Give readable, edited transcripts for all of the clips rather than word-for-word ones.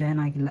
Join ಆಗಿಲ್ಲ.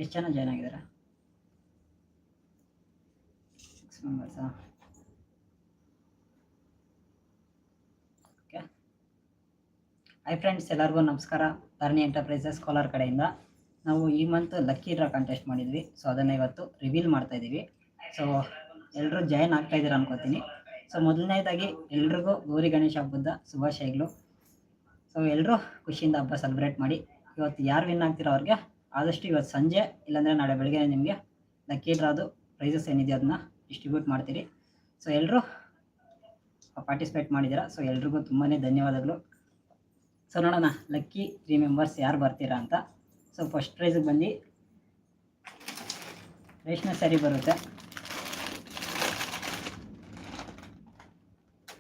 ಎಷ್ಟು ಜನ ಜಾಯ್ನ್ ಆಗಿದ್ದಾರೆ? 6 ಮೆಂಬರ್ಸಾ? ಓಕೆ. ಹಾಯ್ ಫ್ರೆಂಡ್ಸ್, ಎಲ್ಲರಿಗೂ ನಮಸ್ಕಾರ. ಧರಣಿ ಎಂಟರ್ಪ್ರೈಸಸ್ ಕೋಲಾರ ಕಡೆಯಿಂದ ನಾವು ಈ ಮಂತ್ ಲಕ್ಕಿ ಡ್ರಾ ಕಾಂಟೆಸ್ಟ್ ಮಾಡಿದ್ವಿ. ಸೊ ಅದನ್ನು ಇವತ್ತು ರಿವೀಲ್ ಮಾಡ್ತಾ ಇದ್ದೀವಿ. ಸೊ ಎಲ್ಲರೂ ಜಾಯ್ನ್ ಆಗ್ತಾ ಇದ್ದೀರಾ ಅನ್ಕೋತೀನಿ. ಸೊ ಮೊದಲನೇದಾಗಿ ಎಲ್ರಿಗೂ ಗೌರಿ ಗಣೇಶ ಹಬ್ಬದ ಶುಭಾಶಯಗಳು. ಸೊ ಎಲ್ಲರೂ ಖುಷಿಯಿಂದ ಹಬ್ಬ ಸೆಲೆಬ್ರೇಟ್ ಮಾಡಿ. ಇವತ್ತು ಯಾರು ವಿನ್ ಆಗ್ತಿರೋ ಅವ್ರಿಗೆ ಆದಷ್ಟು ಇವತ್ತು ಸಂಜೆ ಇಲ್ಲಾಂದರೆ ನಾಳೆ ಬೆಳಗ್ಗೆ ನಿಮಗೆ ಲಕ್ಕಿ ಡ್ರಾದು ಪ್ರೈಸಸ್ ಏನಿದೆ ಅದನ್ನ ಡಿಸ್ಟ್ರಿಬ್ಯೂಟ್ ಮಾಡ್ತೀರಿ. ಸೊ ಎಲ್ಲರೂ ಪಾರ್ಟಿಸಿಪೇಟ್ ಮಾಡಿದ್ದೀರಾ. ಸೊ ಎಲ್ರಿಗೂ ತುಂಬಾ ಧನ್ಯವಾದಗಳು. ಸೊ ನೋಡೋಣ ಲಕ್ಕಿ 3 ಮೆಂಬರ್ಸ್ ಯಾರು ಬರ್ತೀರಾ ಅಂತ. ಸೊ ಫಸ್ಟ್ ಪ್ರೈಸಿಗೆ ಬಂದು ರೇಷ್ಮೆ ಸ್ಯಾರಿ ಬರುತ್ತೆ.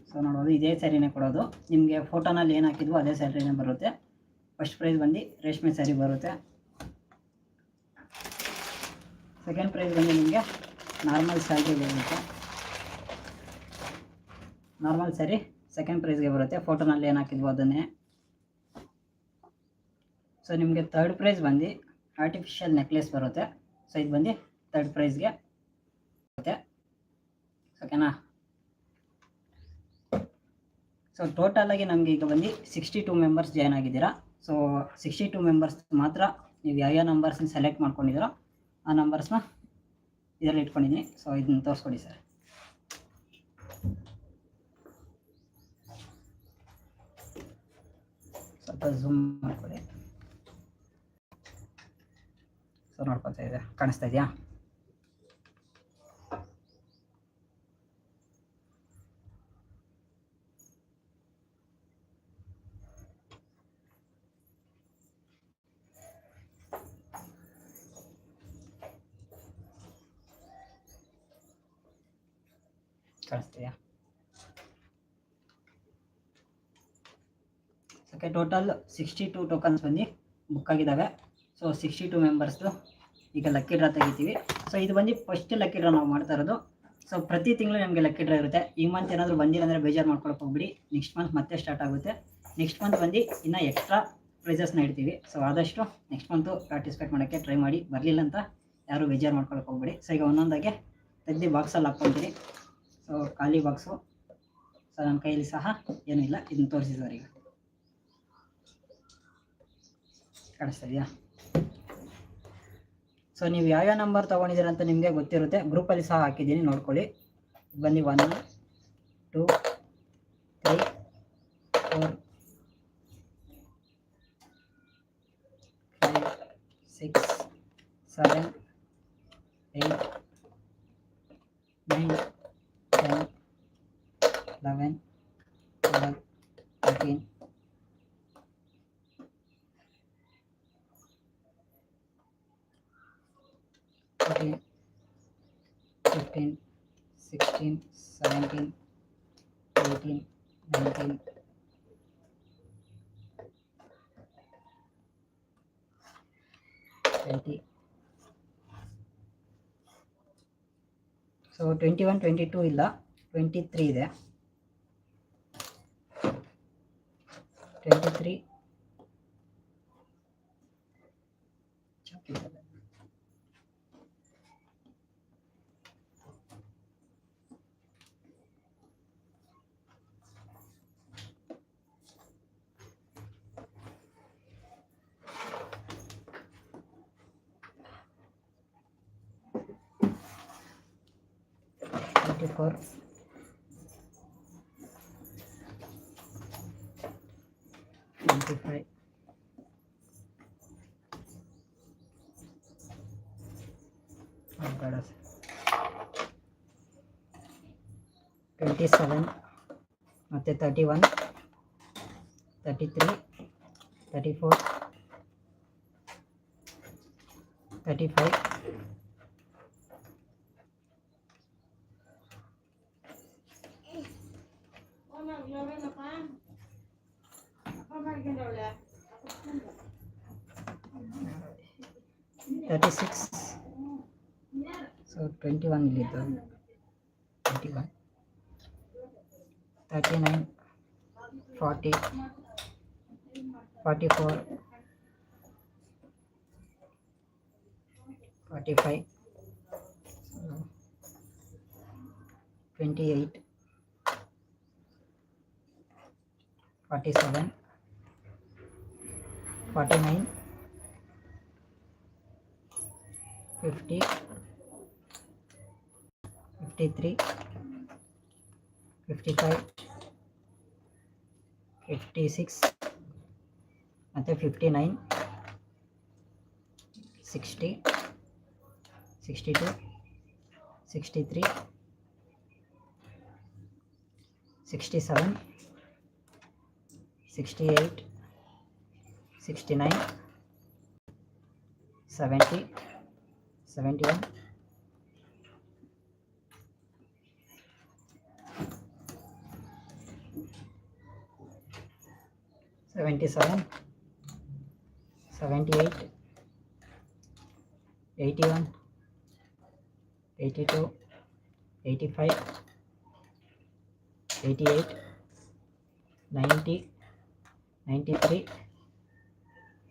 ಸೊ ನೋಡೋದು ಇದೇ ಸ್ಯಾರಿನೇ ಕೊಡೋದು. ನಿಮಗೆ ಫೋಟೋನಲ್ಲಿ ಏನು ಹಾಕಿದ್ವೋ ಅದೇ ಸ್ಯಾರಿನೇ ಬರುತ್ತೆ. ಫಸ್ಟ್ ಪ್ರೈಸ್ ಬಂದು ರೇಷ್ಮೆ ಸ್ಯಾರಿ ಬರುತ್ತೆ. ಸೆಕೆಂಡ್ ಪ್ರೈಸ್ ಬಂದು ನಿಮಗೆ ನಾರ್ಮಲ್ ಸ್ಯಾರಿ ಬರುತ್ತೆ. ನಾರ್ಮಲ್ ಸ್ಯಾರಿ ಸೆಕೆಂಡ್ ಪ್ರೈಸ್ಗೆ ಬರುತ್ತೆ. ಫೋಟೋನಲ್ಲಿ ಏನು ಹಾಕಿದ್ವೋ ಅದನ್ನೇ. ಸೊ ನಿಮಗೆ ಥರ್ಡ್ ಪ್ರೈಸ್ ಬಂದು ಆರ್ಟಿಫಿಷಿಯಲ್ ನೆಕ್ಲೆಸ್ ಬರುತ್ತೆ. ಸೊ ಇದು ಬಂದು ಥರ್ಡ್ ಪ್ರೈಸ್ಗೆ ಬರುತ್ತೆ. ಓಕೆನಾ? ಸೊ ಟೋಟಲಾಗಿ ನಮಗೆ ಈಗ ಬಂದು 62 ಮೆಂಬರ್ಸ್ ಜಾಯ್ನ್ ಆಗಿದ್ದೀರಾ. ಸೊ 62 ಮೆಂಬರ್ಸ್ ಮಾತ್ರ ನೀವು ಯಾವ ನಂಬರ್ಸ್ನ ಸೆಲೆಕ್ಟ್ ಮಾಡ್ಕೊಂಡಿದ್ದೀರೋ ಆ ನಂಬರ್ಸ್ನ ಇದರಲ್ಲಿ ಇಟ್ಕೊಂಡಿದ್ದೀನಿ. ಸೊ ಇದನ್ನ ತೋರಿಸ್ಕೊಡಿ ಸರ್. ಸ್ವಲ್ಪ ಝೂಮ್ ಮಾಡ್ಕೊಳ್ಳಿ. ಸೊ ನೋಡ್ಕೊತಾ ಇದೆ, ಕಾಣಿಸ್ತಾ ಇದೆಯಾ? ಕಾಣಿಸ್ತೀಯಾ? ಓಕೆ, ಟೋಟಲ್ 62 ಟೋಕನ್ಸ್ ಬಂದು ಬುಕ್ ಆಗಿದ್ದಾವೆ. ಸೊ 62 ಮೆಂಬರ್ಸ್ದು ಈಗ ಲಕ್ಕಿ ಡ್ರಾ ತೆಗಿತೀವಿ. ಸೊ ಇದು ಬಂದು ಫಸ್ಟ್ ಲಕ್ಕಿ ಡ್ರಾ ನಾವು ಮಾಡ್ತಾ ಇರೋದು. ಸೊ ಪ್ರತಿ ತಿಂಗಳು ನಮಗೆ ಲಕ್ಕಿ ಡ್ರಾ ಇರುತ್ತೆ. ಈ ಮಂತ್ ಏನಾದರೂ ಬಂದಿಲ್ಲ ಅಂದರೆ ಬೇಜಾರು ಮಾಡ್ಕೊಳಕ್ಕೆ ಹೋಗ್ಬಿಡಿ. ನೆಕ್ಸ್ಟ್ ಮಂತ್ ಮತ್ತೆ ಸ್ಟಾರ್ಟ್ ಆಗುತ್ತೆ. ನೆಕ್ಸ್ಟ್ ಮಂತ್ ಬಂದು ಇನ್ನೂ ಎಕ್ಸ್ಟ್ರಾ ಪ್ರೈಸಸ್ನ ಇಡ್ತೀವಿ. ಸೊ ಆದಷ್ಟು ನೆಕ್ಸ್ಟ್ ಮಂತು ಪಾರ್ಟಿಸಿಪೇಟ್ ಮಾಡೋಕ್ಕೆ ಟ್ರೈ ಮಾಡಿ. ಬರಲಿಲ್ಲ ಅಂತ ಯಾರೂ ಬೇಜಾರು ಮಾಡ್ಕೊಳಕ್ಕೆ ಹೋಗ್ಬಿಡಿ. ಸೊ ಈಗ ಒಂದೊಂದಾಗೆ ತೆಗ್ದು ಬಾಕ್ಸಲ್ಲಿ ಹಾಕ್ಕೊಳ್ತೀನಿ. ಸೊ ಖಾಲಿ ಬಾಕ್ಸು. ಸೊ ನನ್ನ ಕೈಯಲ್ಲಿ ಸಹ ಏನೂ ಇಲ್ಲ, ಇದನ್ನು ತೋರಿಸಿ ಸರ್. ಈಗ ಕಾಣಿಸ್ತಾ ಇದೆಯಾ? ಸೊ ನೀವು ಯಾವ್ಯಾವ ನಂಬರ್ ತೊಗೊಂಡಿದ್ದೀರ ಅಂತ ನಿಮಗೆ ಗೊತ್ತಿರುತ್ತೆ. ಗ್ರೂಪಲ್ಲಿ ಸಹ ಹಾಕಿದ್ದೀನಿ, ನೋಡ್ಕೊಳ್ಳಿ. ಬನ್ನಿ 1 2 3 4 5 6 7 8 9 10 11 12 13 14 15 16 17 18 19 20. ಸೊ 21 22 ಇಲ್ಲ, 23 ಇದೆ. 23 24 25 27 ಮತ್ತು 31 33 34 35 36. ಸೊ 21 ಇಲ್ಲಿದ್ದು 21 39 40 44 45 28 47 49 50 53 55 56 ಮತ್ತು 59 60 62 63 67 68 69 70 71 77 78 81 82 85 88 90 93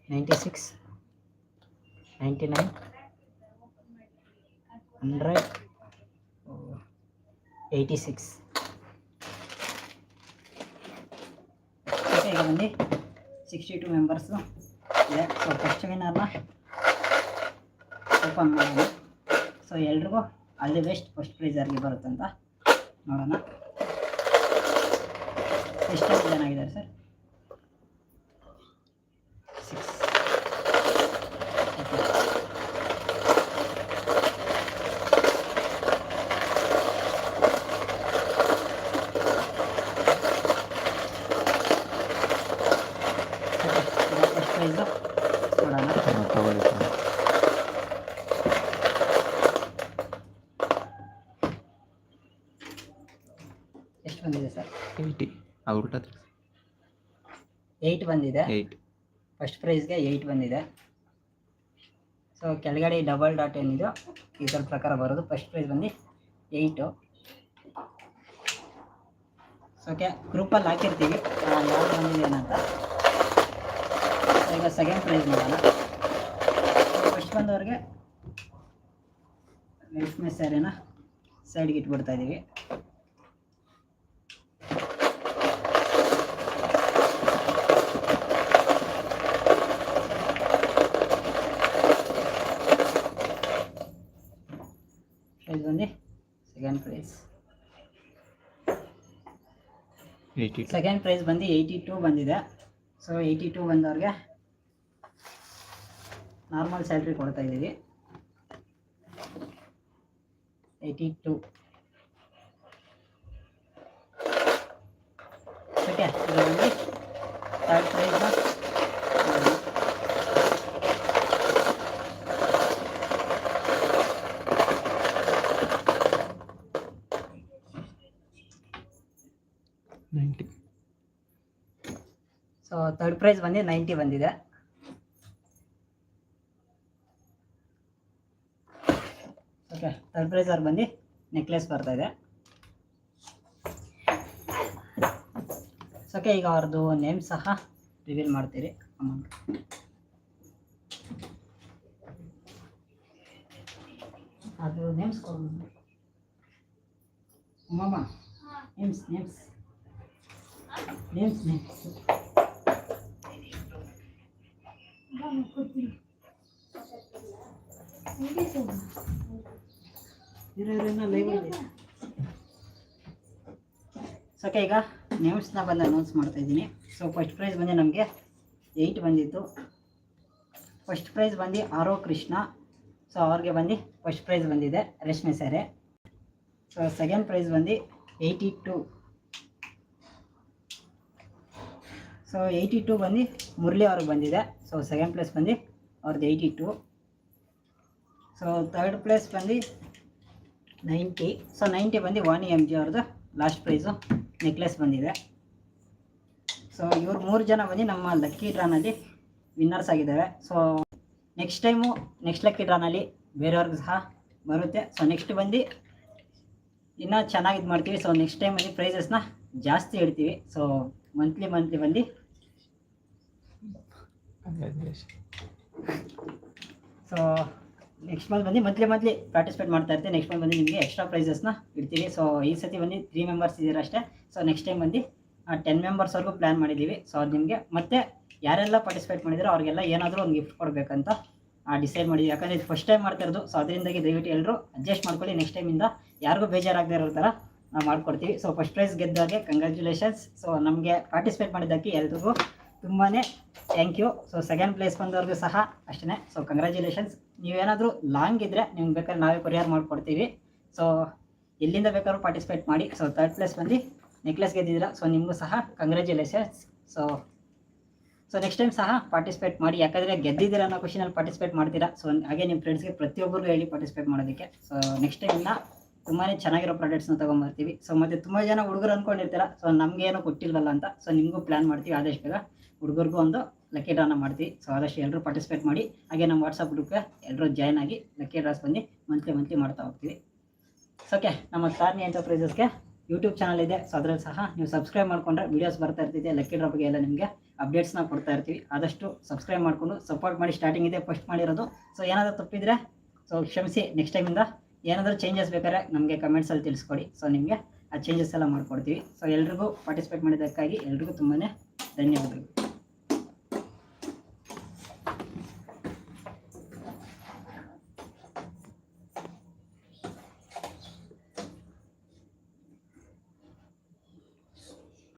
96 99 100 86. ಓಕೆ, ಈಗ ಬಂದು 62 ಮೆಂಬರ್ಸು ಇದೆ. ಸೊ ಫಸ್ಟ್ ವಿನ್ನರ್ನ ಓಪನ್ ಮಾಡೋಣ. ಸೊ ಎಲ್ರಿಗೂ all the best. First prize ಯಾರಿಗೆ ಬರುತ್ತಂತ ನೋಡೋಣ. ಎಷ್ಟು ಜನ ಆಗಿದ್ದಾರೆ ಸರ್? 6. 80 ಅದು ಉಲ್ಟಾ 8 ಬಂದಿದೆ. 8 ಫಸ್ಟ್ ಪ್ರೈಸ್ಗೆ 8 ಬಂದಿದೆ. ಸೊ ಕೆಳಗಡೆ ಡಬಲ್ ಡಾಟ್ ಏನಿದೆ ಇದರ ಪ್ರಕಾರ ಬರೋದು. ಫಸ್ಟ್ ಪ್ರೈಸ್ ಬಂದು 8. ಸೊ ಓಕೆ, ಗ್ರೂಪಲ್ಲಿ ಹಾಕಿರ್ತೀವಿ ಯಾರು ಬಂದಿದೆ ಏನಂತ. ಈಗ ಸೆಕೆಂಡ್ ಪ್ರೈಸ್ ನೋಡೋಣ. ಫಸ್ಟ್ ಬಂದವ್ರಿಗೆ ರೇಷ್ಮೆ ಸ್ಯಾರಿನ ಸೈಡ್ಗೆ ಇಟ್ಬಿಡ್ತಾ ಇದ್ದೀವಿ. ಪ್ರೈಸ್ ಬಂದು ಸೆಕೆಂಡ್ ಪ್ರೈಸ್. ಸೆಕೆಂಡ್ ಪ್ರೈಸ್ ಬಂದು 82 ಬಂದಿದೆ. ಸೊ 82 ಬಂದವ್ರಿಗೆ ನಾರ್ಮಲ್ ಸ್ಯಾಲ್ರಿ ಕೊಡ್ತಾ ಇದ್ದೀವಿ. 82. ಓಕೆ, ಇದರಲ್ಲಿ ಥರ್ಡ್ ಪ್ರೈಸ್ನ 90. ಸೊ ಥರ್ಡ್ ಪ್ರೈಸ್ ಬಂದು 90 ಬಂದಿದೆ. ಓಕೆ, ಥರ್ಡ್ ಪ್ರೈಸ್ ಅವ್ರು ಬಂದು ನೆಕ್ಲೆಸ್ ಬರ್ತಾ ಇದೆ. ಓಕೆ, ಈಗ ಅವ್ರದ್ದು ನೇಮ್ ಸಹ ರಿವೀಲ್ ಮಾಡ್ತೀರಿ. ಅಮೌಂಟ್ ಅದು ನೇಮ್ಸ್ ಕೊಡು ಮಾಮ. Names names names names okay, ಈಗ ನೇಮ್ಸ್ನ ಬಂದು ಅನೌನ್ಸ್ ಮಾಡ್ತಾ ಇದ್ದೀನಿ. ಸೊ ಫಸ್ಟ್ ಪ್ರೈಸ್ ಬಂದು ನಮಗೆ 8 ಬಂದಿತ್ತು. ಫಸ್ಟ್ ಪ್ರೈಸ್ ಬಂದು ಆರೋ ಕೃಷ್ಣ. ಸೊ ಅವ್ರಿಗೆ ಬಂದು ಫಸ್ಟ್ ಪ್ರೈಸ್ ಬಂದಿದೆ ರೇಷ್ಮೆ ಸ್ಯಾರೆ. ಸೊ ಸೆಕೆಂಡ್ ಪ್ರೈಸ್ ಬಂದು 82. ಸೊ 82 ಬಂದು ಮುರಳಿ ಅವ್ರಿಗೆ ಬಂದಿದೆ. ಸೊ ಸೆಕೆಂಡ್ ಪ್ಲೇಸ್ ಬಂದು ಅವ್ರದ್ದು 82. ಸೊ ಥರ್ಡ್ ಪ್ಲೇಸ್ ಬಂದು 90. ಸೊ 90 ಬಂದು ವಾಣಿ MG ಅವ್ರದ್ದು ಲಾಸ್ಟ್ ಪ್ರೈಸು ನೆಕ್ಲೆಸ್ ಬಂದಿದೆ. ಸೊ ಇವ್ರು 3 ಜನ ಬಂದು ನಮ್ಮ ಲಕ್ಕಿ ಡ್ರಾನಲ್ಲಿ ವಿನ್ನರ್ಸ್ ಆಗಿದ್ದಾರೆ. ಸೊ ನೆಕ್ಸ್ಟ್ ಲಕ್ಕಿ ಡ್ರಾನಲ್ಲಿ ಬೇರೆಯವ್ರಿಗೆ ಸಹ ಬರುತ್ತೆ. ಸೊ ನೆಕ್ಸ್ಟ್ ಬಂದು ಇನ್ನೂ ಚೆನ್ನಾಗಿ ಇದು ಮಾಡ್ತೀವಿ. ಸೊ ನೆಕ್ಸ್ಟ್ ಟೈಮ್ ಬಂದು ಪ್ರೈಸಸ್ನ ಜಾಸ್ತಿ ಇಡ್ತೀವಿ. ಸೊ ಮಂತ್ಲಿ ಬಂದು ಸೊ ನೆಕ್ಸ್ಟ್ ಮಂತ್ ಬಂದು ಮಂತ್ಲಿ ಪಾರ್ಟಿಸಿಪೇಟ್ ಮಾಡ್ತಾ ಇರ್ತೀವಿ. ನೆಕ್ಸ್ಟ್ ಮಂತ್ ಬಂದು ನಿಮಗೆ ಎಕ್ಸ್ಟ್ರಾ ಪ್ರೈಸಸ್ನ ಇಡ್ತೀವಿ. ಸೊ ಈ ಸತಿ ಬಂದು 3 ಮೆಂಬರ್ಸ್ ಇದ್ದೀರ ಅಷ್ಟೇ. ಸೊ ನೆಕ್ಸ್ಟ್ ಟೈಮ್ ಬಂದು 10 ಮೆಂಬರ್ಸ್ವರೆಗೂ ಪ್ಲ್ಯಾನ್ ಮಾಡಿದ್ದೀವಿ. ಸೊ ಅದು ನಿಮಗೆ ಮತ್ತೆ ಯಾರೆಲ್ಲ ಪಾರ್ಟಿಸಿಪೇಟ್ ಮಾಡಿದ್ರು ಅವ್ರಿಗೆಲ್ಲ ಏನಾದರೂ ಒಂದು ಗಿಫ್ಟ್ ಕೊಡಬೇಕಂತ ಡಿಸೈಡ್ ಮಾಡಿದ್ವಿ. ಯಾಕಂದರೆ ಇದು ಫಸ್ಟ್ ಟೈಮ್ ಮಾಡ್ತಾ ಇರೋದು. ಸೊ ಅದರಿಂದಾಗಿ ದಯವಿಟ್ಟು ಎಲ್ಲರೂ ಅಡ್ಜಸ್ಟ್ ಮಾಡ್ಕೊಳ್ಳಿ. ನೆಕ್ಸ್ಟ್ ಟೈಮಿಂದ ಯಾರಿಗೂ ಬೇಜಾರಾಗದೇ ಇರೋ ಥರ ನಾವು ಮಾಡ್ಕೊಡ್ತೀವಿ. ಸೊ ಫಸ್ಟ್ ಪ್ರೈಸ್ ಗೆದ್ದವ್ರಿಗೆ ಕಂಗ್ರ್ಯಾಚುಲೇಷನ್ಸ್. ಸೊ ನಮಗೆ ಪಾರ್ಟಿಸಿಪೇಟ್ ಮಾಡಿದ್ದಕ್ಕೆ ಎಲ್ರಿಗೂ ತುಂಬಾ thank you. So second place ಬಂದವ್ರಿಗೂ ಸಹ ಅಷ್ಟೇ. So congratulations. ನೀವೇನಾದರೂ ಲಾಂಗ್ ಇದ್ದರೆ ನಿಮ್ಗೆ ಬೇಕಾದ್ರೆ ನಾವೇ ಕೊರಿಯರ್ ಮಾಡಿಕೊಡ್ತೀವಿ. ಸೊ ಎಲ್ಲಿಂದ ಬೇಕಾದ್ರೂ ಪಾರ್ಟಿಸಿಪೇಟ್ ಮಾಡಿ. ಸೊ ಥರ್ಡ್ ಪ್ಲೇಸ್ ಬಂದು ನೆಕ್ಲೆಸ್ ಗೆದ್ದಿದ್ದೀರಾ. ಸೊ ನಿಮಗೂ ಸಹ ಕಂಗ್ರ್ಯಾಚುಲೇಷನ್ಸ್. ಸೊ ನೆಕ್ಸ್ಟ್ ಟೈಮ್ ಸಹ ಪಾರ್ಟಿಸಿಪೇಟ್ ಮಾಡಿ. ಯಾಕಂದರೆ ಗೆದ್ದಿದ್ದೀರಾ ಅನ್ನೋ ಖುಷಿನಲ್ಲಿ ಪಾರ್ಟಿಸಿಪೇಟ್ ಮಾಡ್ತೀರಾ. ಸೊ ಹಾಗೆ ನಿಮ್ಮ ಫ್ರೆಂಡ್ಸ್ಗೆ ಪ್ರತಿಯೊಬ್ಬರಿಗೂ ಹೇಳಿ ಪಾರ್ಟಿಸಿಪೇಟ್ ಮಾಡೋದಕ್ಕೆ. ಸೊ ನೆಕ್ಸ್ಟ್ ಟೈಮಿಂದ ತುಂಬಾ ಚೆನ್ನಾಗಿರೋ ಪ್ರಾಡಕ್ಟ್ಸ್ನ ತೊಗೊಂಬರ್ತೀವಿ. ಸೊ ಮತ್ತು ತುಂಬ ಜನ ಹುಡುಗರು ಅಂದ್ಕೊಂಡಿರ್ತೀರ ಸೊ ನಮಗೇನೋ ಕೊಟ್ಟಿಲ್ವಲ್ಲ ಅಂತ. ಸೊ ನಿಮಗೂ ಪ್ಲ್ಯಾನ್ ಮಾಡ್ತೀವಿ. ಆದಷ್ಟು ಬೇಗ ಹುಡುಗರಿಗೂ ಒಂದು ಲಕ್ಕಿ ಡ್ರಾನ ಮಾಡ್ತೀವಿ. ಸೊ ಆದಷ್ಟು ಎಲ್ಲರೂ ಪಾರ್ಟಿಸಿಪೇಟ್ ಮಾಡಿ. ಹಾಗೆ ನಮ್ಮ ವಾಟ್ಸಪ್ ಗ್ರೂಪ್ಗೆ ಎಲ್ಲರೂ ಜಾಯ್ನ್ ಆಗಿ ಲಕ್ಕಿ ಡ್ರಾಸ್ ಬಂದು ಮಂತ್ಲಿ ಮಾಡ್ತಾ ಹೋಗ್ತೀವಿ. ಸೊ ಓಕೆ, ನಮ್ಮ ತಾರ್ನಿ ಎಂಟರ್ಪ್ರೈಸಸ್ಗೆ ಯೂಟ್ಯೂಬ್ ಚಾನಲ್ ಇದೆ. ಸೊ ಅದರಲ್ಲಿ ಸಹ ನೀವು ಸಬ್ಸ್ಕ್ರೈಬ್ ಮಾಡಿಕೊಂಡ್ರೆ ವೀಡಿಯೋಸ್ ಬರ್ತಾ ಇರ್ತಿದೆ. ಲಕ್ಕಿ ಡ್ರಾ ಬಗ್ಗೆ ಎಲ್ಲ ನಿಮಗೆ ಅಪ್ಡೇಟ್ಸ್ನ ಕೊಡ್ತಾ ಇರ್ತೀವಿ. ಆದಷ್ಟು ಸಬ್ಸ್ಕ್ರೈಬ್ ಮಾಡಿಕೊಂಡು ಸಪೋರ್ಟ್ ಮಾಡಿ. ಸ್ಟಾರ್ಟಿಂಗ್ ಇದೆ ಫಸ್ಟ್ ಮಾಡಿರೋದು. ಸೊ ಏನಾದರೂ ತಪ್ಪಿದ್ರೆ ಸೊ ಕ್ಷಮಿಸಿ. ನೆಕ್ಸ್ಟ್ ಟೈಮಿಂದ ಏನಾದರೂ ಚೇಂಜಸ್ ಬೇಕಾದ್ರೆ ನಮಗೆ ಕಮೆಂಟ್ಸಲ್ಲಿ ತಿಳಿಸ್ಕೊಡಿ. ಸೊ ನಿಮಗೆ ಆ ಚೇಂಜಸ್ ಎಲ್ಲ ಮಾಡಿಕೊಡ್ತೀವಿ. ಸೊ ಎಲ್ರಿಗೂ ಪಾರ್ಟಿಸಿಪೇಟ್ ಮಾಡಿದ್ದಕ್ಕಾಗಿ ಎಲ್ರಿಗೂ ತುಂಬಾ ಧನ್ಯವಾದಗಳು.